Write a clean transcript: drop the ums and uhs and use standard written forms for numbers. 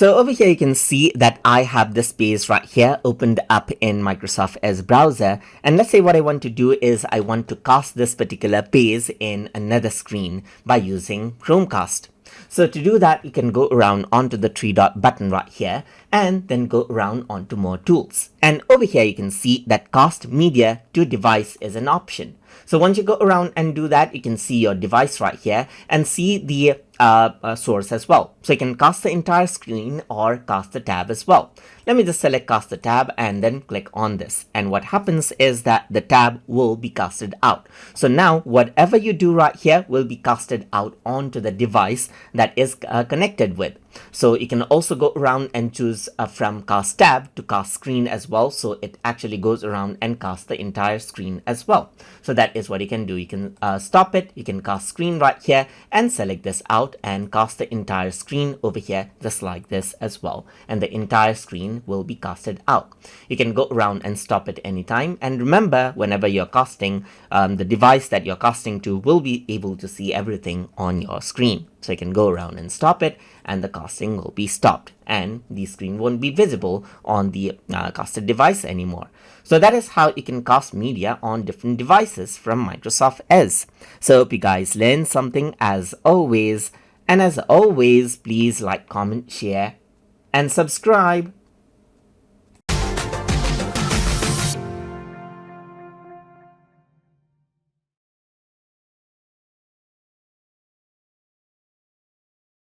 So over here you can see that I have this page right here opened up in Microsoft Edge browser, and let's say what I want to do is I want to cast this particular page in another screen by using Chromecast. So to do that, you can go around onto the three dot button right here and then go around onto more tools. And over here you can see that cast media to device is an option. So once you go around and do that, you can see your device right here and see the source as well. So you can cast the entire screen or cast the tab as well. Let me just select cast the tab and then click on this. And what happens is that the tab will be casted out. So now whatever you do right here will be casted out onto the device that is connected with. So you can also go around and choose from cast tab to cast screen as well. So it actually goes around and casts the entire screen as well. So that is what you can do. You can stop it. You can cast screen right here and select this out and cast the entire screen over here just like this as well. And the entire screen will be casted out. You can go around and stop it anytime. And remember, whenever you're casting, the device that you're casting to will be able to see everything on your screen. So you can go around and stop it and the casting will be stopped and the screen won't be visible on the casted device anymore. So that is how you can cast media on different devices from Microsoft Edge. So hope you guys learned something as always. And as always, please like, comment, share and subscribe.